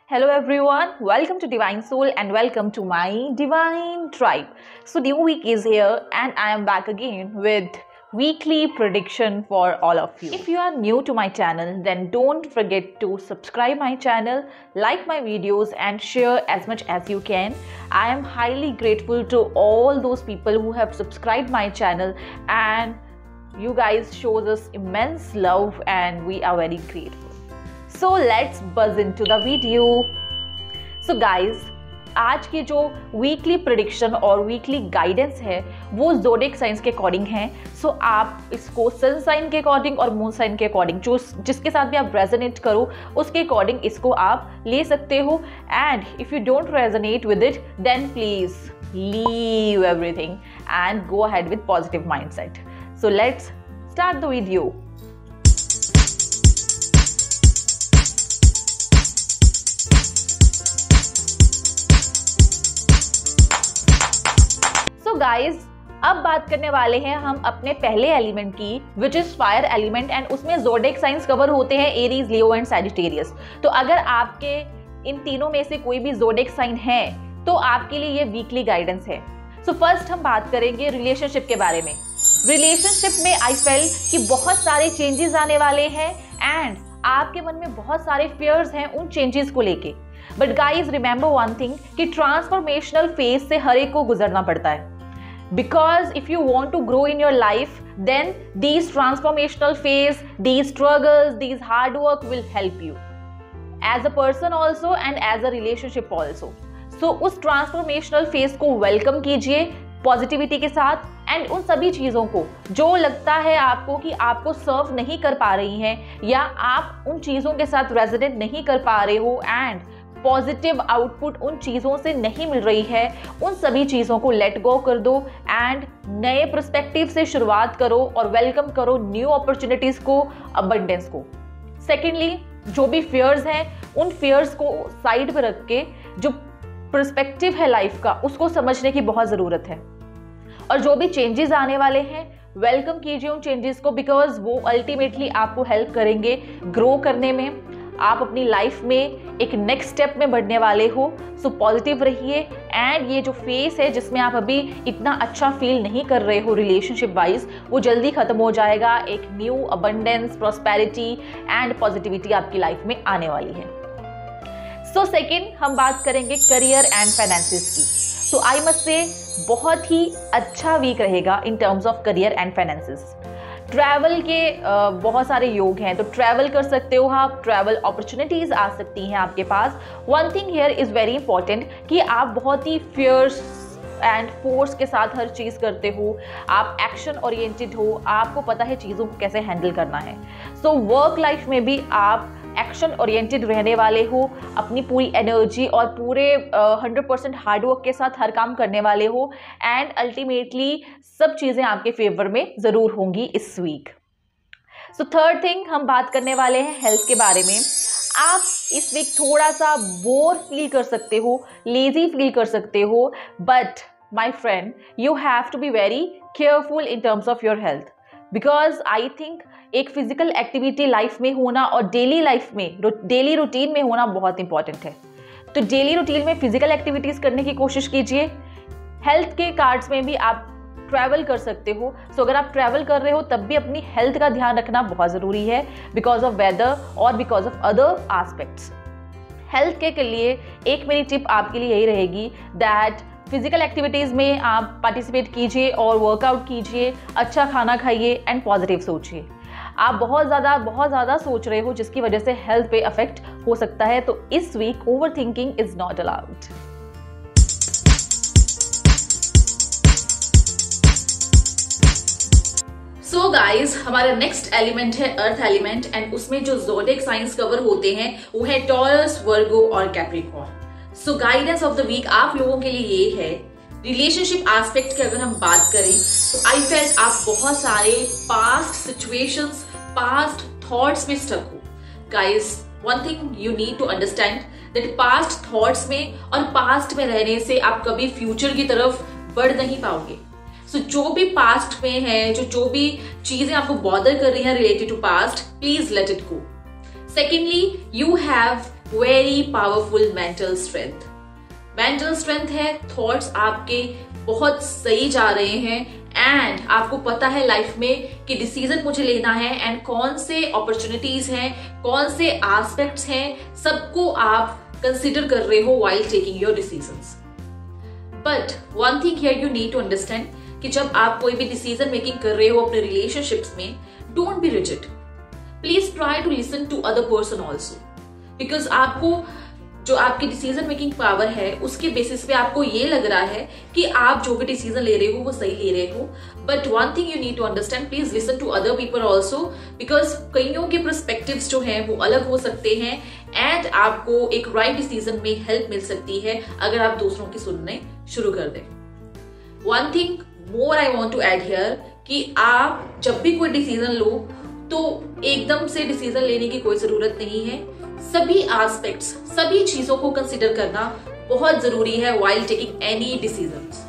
Hello everyone, welcome to Divine Soul and welcome to my Divine Tribe. So new week is here and I am back again with weekly prediction for all of you. If you are new to my channel, then don't forget to subscribe my channel, like my videos and share as much as you can. I am highly grateful to all those people who have subscribed my channel and you guys show us immense love and we are very grateful. So let's buzz into the video. So guys, आज की जो weekly prediction और weekly guidance है वो zodiac science के according है. सो आप इसको सन साइन के अकॉर्डिंग और मून साइन के अकॉर्डिंग जिसके साथ भी आप रेजोनेट करो उसके अकॉर्डिंग इसको आप ले सकते हो. And if you don't resonate with it then please leave everything and go ahead with positive mindset. So let's start the video. Guys अब बात करने वाले हैं हम अपने पहले एलिमेंट की which is fire element and उसमें ज़ोडिएक साइंस कवर होते हैं एरीज, लियो एंड सैजिटेरियस. तो अगर आपके इन तीनों में से कोई भी ज़ोडिएक साइन है तो आपके लिए ये वीकली गाइडेंस है. सो फर्स्ट हम बात करेंगे रिलेशनशिप के बारे में. रिलेशनशिप में आई फेल कि बहुत सारे चेंजेस आने वाले हैं एंड आपके मन में बहुत सारे फियर्स हैं उन चेंजेस को लेके. But guys remember one thing कि ट्रांसफॉर्मेशनल फेज से हर एक को गुजरना पड़ता है. Because if you want to grow in your life, then these transformational phase, these struggles, these hard work will help you as a person also and as a relationship also. So उस transformational phase को welcome कीजिए positivity के साथ and उन सभी चीज़ों को जो लगता है आपको कि आपको सर्व नहीं कर पा रही हैं या आप उन चीज़ों के साथ रेजोनेट नहीं कर पा रहे हो एंड पॉजिटिव आउटपुट उन चीज़ों से नहीं मिल रही है, उन सभी चीज़ों को लेट गो कर दो एंड नए पर्सपेक्टिव से शुरुआत करो और वेलकम करो न्यू अपॉर्चुनिटीज़ को, अबंडेंस को. सेकेंडली, जो भी फियर्स हैं उन फियर्स को साइड पर रख के जो पर्सपेक्टिव है लाइफ का उसको समझने की बहुत ज़रूरत है. और जो भी चेंजेस आने वाले हैं वेलकम कीजिए उन चेंजेस को, बिकॉज वो अल्टीमेटली आपको हेल्प करेंगे ग्रो करने में. आप अपनी लाइफ में एक नेक्स्ट स्टेप में बढ़ने वाले हो. सो पॉजिटिव रहिए एंड ये जो फेस है जिसमें आप अभी इतना अच्छा फील नहीं कर रहे हो रिलेशनशिप वाइज वो जल्दी खत्म हो जाएगा. एक new abundance, prosperity and positivity आपकी लाइफ में आने वाली है. सो सेकेंड हम बात करेंगे करियर एंड फाइनेंसिस की. सो आई मस्ट से बहुत ही अच्छा वीक रहेगा इन terms of career and finances. Travel के बहुत सारे योग हैं तो ट्रैवल कर सकते हो आप. ट्रैवल अपॉर्चुनिटीज़ आ सकती हैं आपके पास. One thing here is very important कि आप बहुत ही फियर्स एंड फोर्स के साथ हर चीज़ करते हो. आप एक्शन ओरिएंटेड हो, आपको पता है चीज़ों को कैसे हैंडल करना है. सो वर्क लाइफ में भी आप एक्शन ओरिएंटेड रहने वाले हो, अपनी पूरी एनर्जी और पूरे 100% हार्डवर्क के साथ हर काम करने वाले हो एंड अल्टीमेटली सब चीज़ें आपके फेवर में ज़रूर होंगी इस वीक. सो थर्ड थिंग हम बात करने वाले हैं हेल्थ के बारे में. आप इस वीक थोड़ा सा बोर फील कर सकते हो, लेजी फील कर सकते हो, but my friend you have to be very careful in terms of your health. Because I think एक फिजिकल एक्टिविटी लाइफ में होना और डेली लाइफ में डेली रूटीन में होना बहुत इंपॉर्टेंट है. तो डेली रूटीन में फिजिकल एक्टिविटीज़ करने की कोशिश कीजिए. हेल्थ के कार्ड्स में भी आप ट्रैवल कर सकते हो. सो अगर आप ट्रैवल कर रहे हो तब भी अपनी हेल्थ का ध्यान रखना बहुत ज़रूरी है बिकॉज ऑफ वेदर और because of other aspects. Health के लिए एक मेरी टिप आपके लिए यही रहेगी दैट फिजिकल एक्टिविटीज़ में आप पार्टिसिपेट कीजिए और वर्कआउट कीजिए, अच्छा खाना खाइए एंड पॉजिटिव सोचिए. आप बहुत ज़्यादा सोच रहे हो जिसकी वजह से हेल्थ पे अफेक्ट हो सकता है. तो इस week overthinking is not allowed. So guys हमारा नेक्स्ट एलिमेंट है अर्थ एलिमेंट एंड उसमें जो ज़ोडिएक साइंस कवर होते हैं वो है टॉरस, वर्गो और Capricorn. So guidance of the week आप लोगों के लिए ये है. रिलेशनशिप एस्पेक्ट की अगर हम बात करें तो आई फेल्ट आप बहुत सारे पास्ट सिचुएशंस, पास्ट थॉट्स में स्टक हो. Guys one thing you need to understand that past thoughts में और पास्ट में रहने से आप कभी फ्यूचर की तरफ बढ़ नहीं पाओगे. सो जो भी पास्ट में है, जो भी चीजें आपको बॉदर कर रही हैं related to past, please let it go. Secondly, you have very powerful mental strength. Mental strength है, थॉट्स आपके बहुत सही जा रहे हैं एंड आपको पता है लाइफ में कि डिसीजन मुझे लेना है एंड कौन से अपॉर्चुनिटीज हैं, कौन से एस्पेक्ट्स हैं, सबको आप कंसिडर कर रहे हो while taking your decisions. But one thing here you need to understand कि जब आप कोई भी डिसीजन मेकिंग कर रहे हो अपने रिलेशनशिप्स में, don't be rigid. Please try to listen to other person also, because आपको जो आपकी डिसीजन मेकिंग पावर है उसके बेसिस पे आपको ये लग रहा है कि आप जो भी डिसीजन ले रहे हो वो सही ले रहे हो। But one thing you need to understand, please listen to other people also, because कईयों के पर्सपेक्टिव्स जो हैं वो अलग हो सकते हैं एंड आपको एक राइट डिसीजन में हेल्प मिल सकती है अगर आप दूसरों की सुनने शुरू कर दें। One thing more I want to add here कि आप जब भी कोई डिसीजन लो तो एकदम से डिसीजन लेने की कोई जरूरत नहीं है। सभी एस्पेक्ट्स, सभी चीजों को कंसिडर करना बहुत जरूरी है while taking any decisions.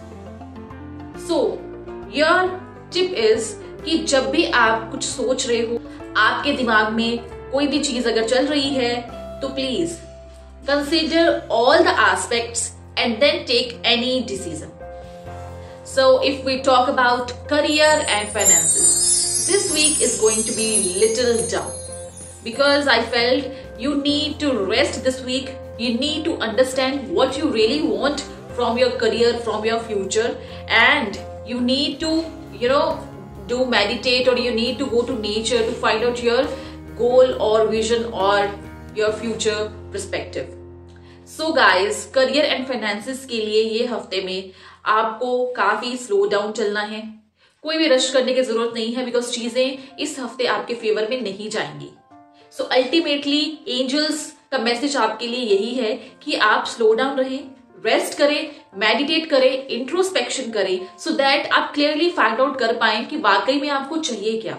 So, your tip is कि जब भी आप कुछ सोच रहे हो, आपके दिमाग में कोई भी चीज अगर चल रही है तो please consider all the aspects and then take any decision. So, if we talk about career and finances, this week is going to be little down because I felt you need to rest this week. You need to understand what you really want from your career, from your future, and you need to, do meditate, or you need to go to nature to find out your goal or vision or your future perspective. So guys, career and finances के लिए ये हफ्ते में आपको काफी slow down चलना है। कोई भी रश करने की जरूरत नहीं है बिकॉज चीजें इस हफ्ते आपके फेवर में नहीं जाएंगी। सो अल्टीमेटली एंजल्स का मैसेज आपके लिए यही है कि आप स्लो डाउन रहें, रेस्ट करें, मेडिटेट करें, इंट्रोस्पेक्शन करें, सो दैट आप क्लियरली फाइंड आउट कर पाएं कि वाकई में आपको चाहिए क्या।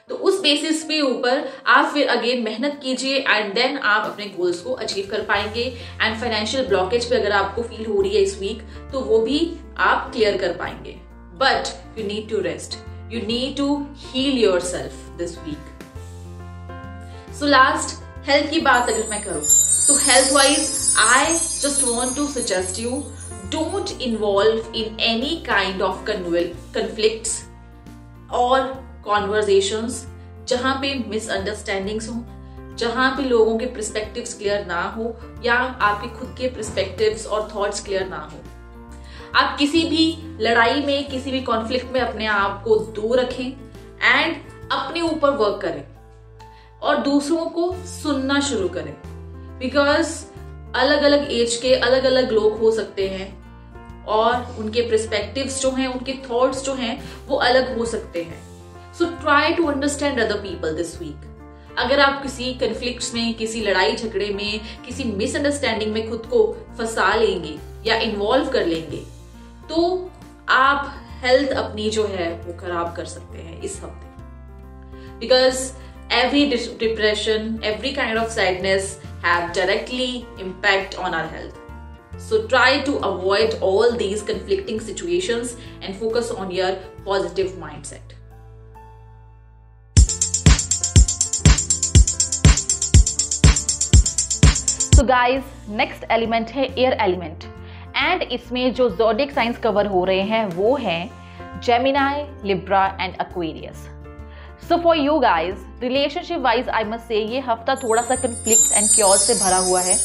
तो उस बेसिस पे ऊपर आप फिर अगेन मेहनत कीजिए एंड देन आप अपने गोल्स को अचीव कर पाएंगे। एंड फाइनेंशियल ब्लॉकेज पे अगर आपको फील हो रही है इस वीक तो वो भी आप क्लियर कर पाएंगे। But you need to rest, you need to heal yourself this week. So last health की बात अगर मैं करूं तो health wise I just want to suggest you, don't involve in any kind of conflicts और conversations जहां पे misunderstandings हो, जहां पे लोगों के पर्सपेक्टिव्स क्लियर ना हो या आपके खुद के पर्सपेक्टिव्स और थॉट्स क्लियर ना हो। आप किसी भी लड़ाई में, किसी भी कॉन्फ्लिक्ट में अपने आप को दूर रखें एंड अपने ऊपर वर्क करें और दूसरों को सुनना शुरू करें, बिकॉज अलग अलग एज के अलग अलग लोग हो सकते हैं और उनके पर्सपेक्टिव्स जो हैं, उनके थॉट्स जो हैं वो अलग हो सकते हैं। So try to understand other people this week. अगर आप किसी कन्फ्लिक्ट्स में, किसी लड़ाई झगड़े में, किसी मिसअंडरस्टैंडिंग में खुद को फंसा लेंगे या इन्वॉल्व कर लेंगे तो आप हेल्थ अपनी जो है वो खराब कर सकते हैं इस हफ्ते। Because every depression, every kind of sadness have directly impact on our health. So try to avoid all these conflicting situations and focus on your positive mindset. So guys, next element है air element and इसमें जो zodiac signs cover हो रहे हैं वो हैं Gemini, Libra and Aquarius. So for you guys, relationship wise I must say ये हफ्ता थोड़ा सा conflicts and chaos से भरा हुआ है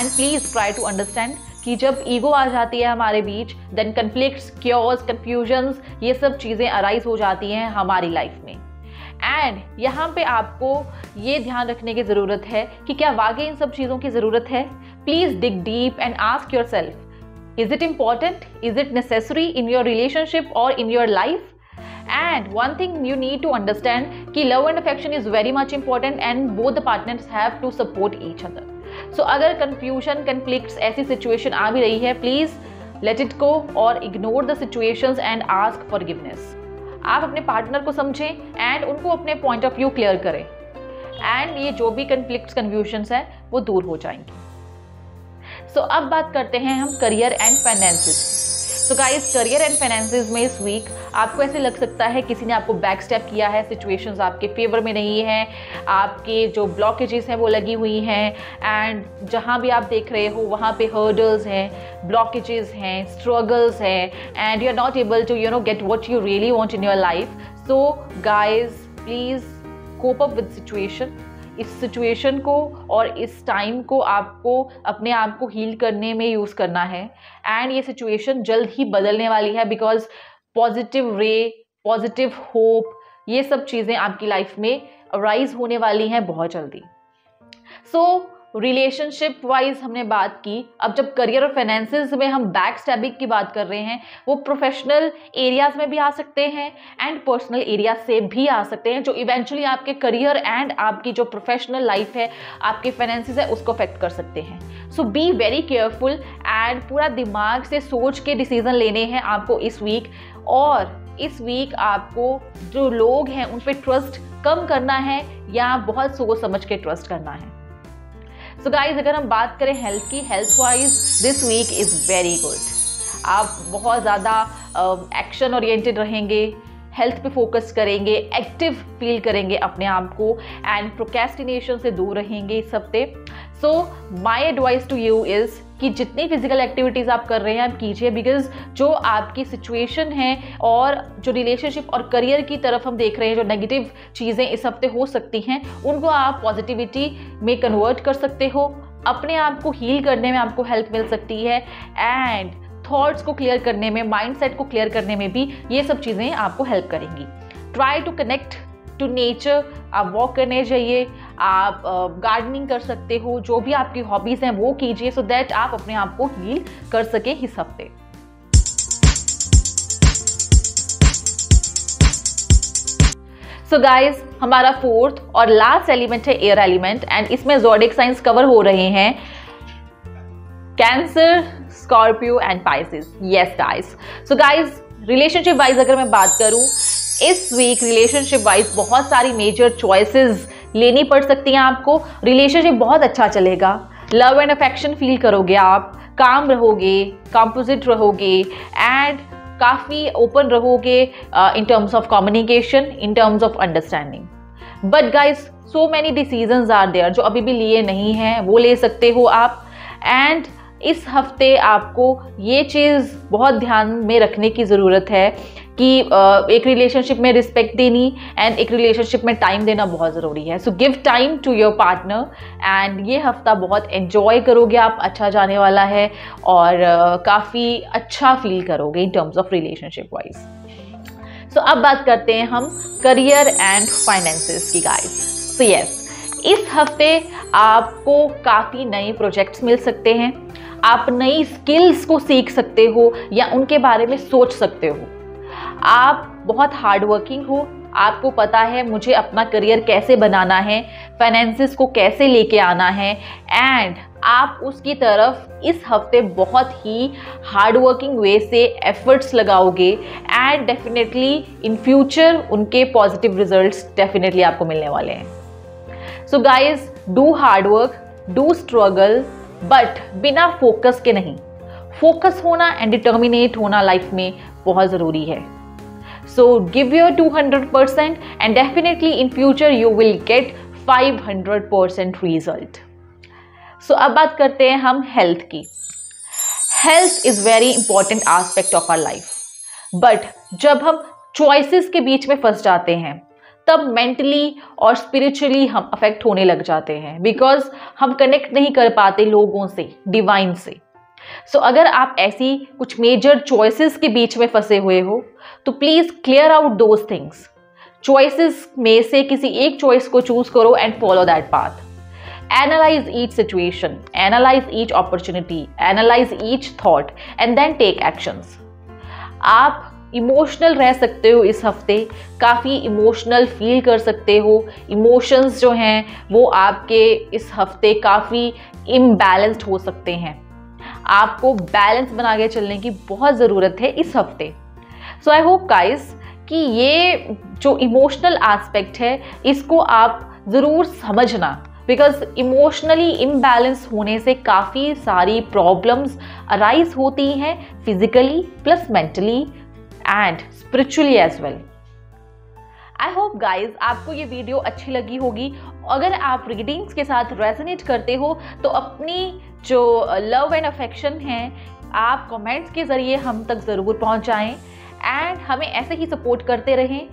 and please try to understand कि जब ईगो आ जाती है हमारे बीच then conflicts, chaos, confusions ये सब चीज़ें arise हो जाती हैं हमारी लाइफ में। एंड यहाँ पे आपको ये ध्यान रखने की ज़रूरत है कि क्या वाकई इन सब चीज़ों की ज़रूरत है। Please dig deep and ask yourself, is it important, is it necessary in your relationship और in your life. And one thing you need to understand कि love and affection is very much important and both the partners have to support each other. So अगर confusion, conflicts ऐसी situation आ भी रही है, please let it go और ignore the situations and ask forgiveness. आप अपने partner को समझें एंड उनको अपने पॉइंट ऑफ व्यू क्लियर करें एंड ये जो भी conflicts, confusions हैं वो दूर हो जाएंगे। So अब बात करते हैं हम career and finances. So guys, career and finances में इस वीक आपको ऐसे लग सकता है किसी ने आपको बैक स्टेप किया है, सिचुएशंस आपके फेवर में नहीं है, आपके जो ब्लॉकेजेस हैं वो लगी हुई हैं, एंड जहाँ भी आप देख रहे हो वहाँ पे हर्डल्स हैं, ब्लॉकेजेस हैं, स्ट्रगल्स हैं, and you are not able to get what you really want in your life. So guys, please cope up with situation. इस सिचुएशन को और इस टाइम को आपको अपने आप को हील करने में यूज़ करना है, एंड ये सिचुएशन जल्द ही बदलने वाली है, बिकॉज पॉजिटिव रे, पॉजिटिव होप, ये सब चीज़ें आपकी लाइफ में अराइज होने वाली हैं बहुत जल्दी. सो रिलेशनशिप वाइज हमने बात की. अब जब करियर और फाइनेंसेस में हम बैक स्टैबिंग की बात कर रहे हैं, वो प्रोफेशनल एरियाज में भी आ सकते हैं एंड पर्सनल एरिया से भी आ सकते हैं, जो इवेंचुअली आपके करियर एंड आपकी जो प्रोफेशनल लाइफ है, आपके फाइनेंसेस है, उसको अफेक्ट कर सकते हैं. सो बी वेरी केयरफुल एंड पूरा दिमाग से सोच के डिसीजन लेने हैं आपको इस वीक. और इस वीक आपको जो लोग हैं उन पर ट्रस्ट कम करना है या बहुत सोच समझ के ट्रस्ट करना है. सो गाइज, अगर हम बात करें हेल्थ की, health wise this week is very good. आप बहुत ज़्यादा एक्शन ओरिएंटेड रहेंगे, हेल्थ पे फोकस करेंगे, एक्टिव फील करेंगे अपने आप को, एंड प्रोक्रेस्टिनेशन से दूर रहेंगे इस हफ्ते. So my advice to you is कि जितनी फिजिकल एक्टिविटीज़ आप कर रहे हैं आप कीजिए, बिकॉज जो आपकी सिचुएशन है और जो रिलेशनशिप और करियर की तरफ हम देख रहे हैं, जो नेगेटिव चीज़ें इस हफ्ते हो सकती हैं, उनको आप पॉजिटिविटी में कन्वर्ट कर सकते हो. अपने आप को हील करने में आपको हेल्प मिल सकती है, एंड थॉट्स को क्लियर करने में, माइंडसेट को क्लियर करने में भी ये सब चीज़ें आपको हेल्प करेंगी. Try to connect to nature. आप वॉक करने जाइए, आप गार्डनिंग कर सकते हो, जो भी आपकी हॉबीज़ हैं वो कीजिए, सो दैट आप अपने आप को हील कर सके इस हफ्ते. सो गाइज, हमारा फोर्थ और लास्ट एलिमेंट है एयर एलिमेंट, एंड इसमें ज़ोडिएक साइंस कवर हो रहे हैं cancer, Scorpio and Pisces. Yes guys. So guys, relationship wise अगर मैं बात करूं, इस वीक रिलेशनशिप वाइज बहुत सारी मेजर चॉइसेस लेनी पड़ सकती हैं आपको. रिलेशनशिप बहुत अच्छा चलेगा, लव एंड अफेक्शन फील करोगे आप, काम रहोगे, कंपोजिट रहोगे, एंड काफ़ी ओपन रहोगे in terms of communication, in terms of understanding. But guys, so many decisions are there जो अभी भी लिए नहीं हैं, वो ले सकते हो आप. एंड इस हफ्ते आपको ये चीज़ बहुत ध्यान में रखने की ज़रूरत है कि एक रिलेशनशिप में रिस्पेक्ट देनी एंड एक रिलेशनशिप में टाइम देना बहुत ज़रूरी है. So give time to your partner, and ये हफ्ता बहुत एंजॉय करोगे आप, अच्छा जाने वाला है और काफ़ी अच्छा फील करोगे in terms of relationship wise. So अब बात करते हैं हम करियर एंड फाइनेंसेस की गाइस. सो यस, इस हफ्ते आपको काफ़ी नए प्रोजेक्ट्स मिल सकते हैं, आप नई स्किल्स को सीख सकते हो या उनके बारे में सोच सकते हो. आप बहुत हार्ड वर्किंग हो, आपको पता है मुझे अपना करियर कैसे बनाना है, फाइनेंसेस को कैसे लेके आना है, एंड आप उसकी तरफ इस हफ्ते बहुत ही हार्ड वर्किंग वे से एफर्ट्स लगाओगे, एंड डेफिनेटली इन फ्यूचर उनके पॉजिटिव रिजल्ट्स डेफिनेटली आपको मिलने वाले हैं. So guys, do hard work, do struggle, but बिना फोकस के नहीं. फोकस होना एंड डिटर्मिनेट होना लाइफ में बहुत ज़रूरी है. So give your 200% and definitely in future you will get 500% result. So अब बात करते हैं हम हेल्थ की. Health is very important aspect of our life, but जब हम चॉइसेस के बीच में फंस जाते हैं तब मेंटली और स्पिरिचुअली हम अफेक्ट होने लग जाते हैं, बिकॉज हम कनेक्ट नहीं कर पाते लोगों से, डिवाइन से. सो अगर आप ऐसी कुछ मेजर चॉइसेस के बीच में फंसे हुए हो तो please clear out those things. Choices में से किसी एक चॉइस को चूज करो and follow that path. Analyse each situation, analyse each opportunity, analyse each thought, and then take actions. आप इमोशनल रह सकते हो इस हफ्ते, काफ़ी इमोशनल फील कर सकते हो. इमोशंस जो हैं वो आपके इस हफ्ते काफ़ी इम्बैलेंस्ड हो सकते हैं. आपको बैलेंस बना के चलने की बहुत ज़रूरत है इस हफ्ते. सो आई होप गाइस कि ये जो इमोशनल एस्पेक्ट है इसको आप ज़रूर समझना, बिकॉज इमोशनली इम्बैलेंस होने से काफ़ी सारी प्रॉब्लम्स अराइज होती हैं, physically plus mentally and spiritually as well. I hope guys आपको ये वीडियो अच्छी लगी होगी। अगर आप रीडिंग्स के साथ रेजोनेट करते हो तो अपनी जो लव एंड अफेक्शन है आप कमेंट्स के ज़रिए हम तक ज़रूर पहुंचाएं एंड हमें ऐसे ही सपोर्ट करते रहें।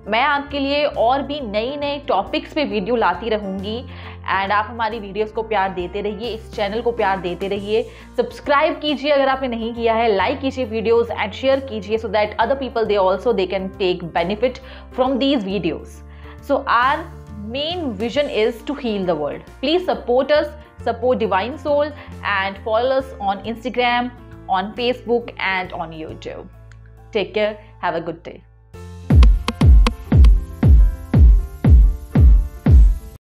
मैं आपके लिए और भी नई नई टॉपिक्स पे वीडियो लाती रहूँगी एंड आप हमारी वीडियोस को प्यार देते रहिए, इस चैनल को प्यार देते रहिए। सब्सक्राइब कीजिए अगर आपने नहीं किया है, लाइक कीजिए वीडियोस एंड शेयर कीजिए so that other people they can take benefit from these videos. So our main vision is to heal the world. Please support us, support Divine Soul and follow us on Instagram, on Facebook and on YouTube. Take care. Have a good day.